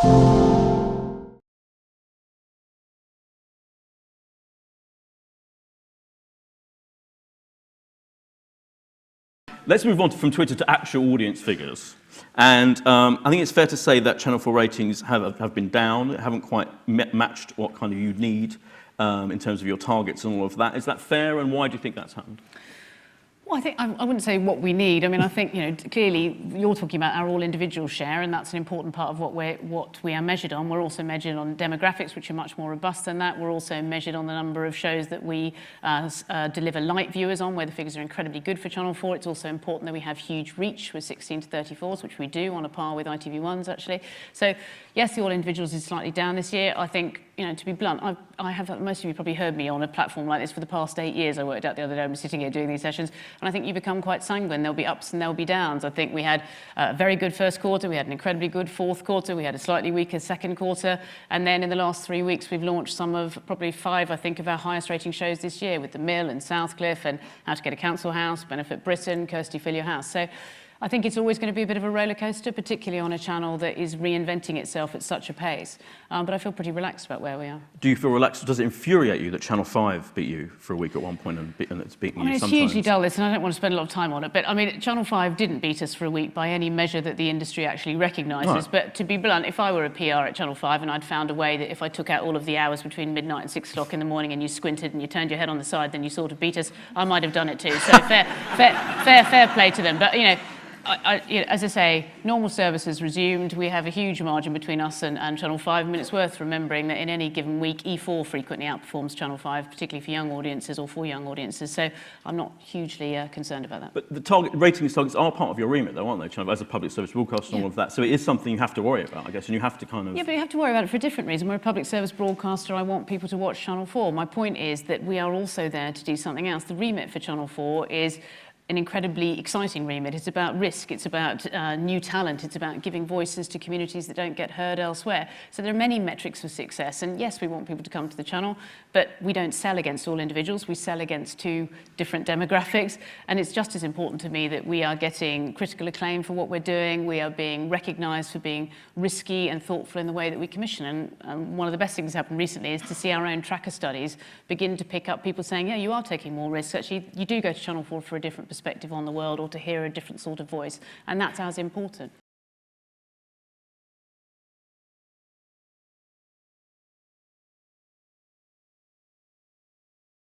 Let's move on from Twitter to actual audience figures. And I think it's fair to say that Channel 4 ratings have been down, haven't quite matched what kind of you'd need in terms of your targets and all of that. Is that fair, and why do you think that's happened? Well, I think I wouldn't say what we need. I mean, I think, you know, clearly you're talking about our all-individual share, and that's an important part of what we are measured on. We're also measured on demographics, which are much more robust than that. We're also measured on the number of shows that we deliver light viewers on, where the figures are incredibly good for Channel 4. It's also important that we have huge reach with 16 to 34s, which we do, on a par with ITV1's, actually. So, yes, the all-individuals is slightly down this year. I think, you know, to be blunt, I have, most of you probably heard me on a platform like this for the past 8 years. I worked out the other day, I'm sitting here doing these sessions, and I think you become quite sanguine. There'll be ups and there'll be downs. I think we had a very good first quarter, we had an incredibly good fourth quarter, we had a slightly weaker second quarter, and then in the last 3 weeks we've launched some of, probably 5, I think, of our highest rating shows this year, with The Mill and Southcliffe and How to Get a Council House, Benefit Britain, Kirsty Fill Your House. So I think it's always going to be a bit of a roller coaster, particularly on a channel that is reinventing itself at such a pace. But I feel pretty relaxed about where we are. Do you feel relaxed? Does it infuriate you that Channel 5 beat you for a week at one point and it's beating you it's sometimes? Hugely dull, this, and I don't want to spend a lot of time on it, but I mean, Channel 5 didn't beat us for a week by any measure that the industry actually recognises. Right. But to be blunt, if I were a PR at Channel 5 and I'd found a way that if I took out all of the hours between midnight and 6 o'clock in the morning and you squinted and you turned your head on the side, then you sort of beat us, I might have done it too. So fair play to them. But, you know, you know, as I say, normal service has resumed. We have a huge margin between us and Channel 5. I mean, it's worth remembering that in any given week, E4 frequently outperforms Channel 5, particularly for young audiences or for young audiences. So I'm not hugely concerned about that. But the ratings targets are part of your remit, though, aren't they, Channel, as a public service broadcaster and all of that? So it is something you have to worry about, I guess, and you have to kind of... Yeah, but you have to worry about it for a different reason. We're a public service broadcaster. I want people to watch Channel 4. My point is that we are also there to do something else. The remit for Channel 4 is an incredibly exciting remit. It's about risk, it's about new talent, it's about giving voices to communities that don't get heard elsewhere. So there are many metrics for success, and yes, we want people to come to the channel, but we don't sell against all individuals, we sell against 2 different demographics, and it's just as important to me that we are getting critical acclaim for what we're doing, we are being recognised for being risky and thoughtful in the way that we commission, and one of the best things that's happened recently is to see our own tracker studies begin to pick up people saying, yeah, you are taking more risks, actually, you do go to Channel 4 for a different perspective on the world or to hear a different sort of voice, and that's as important.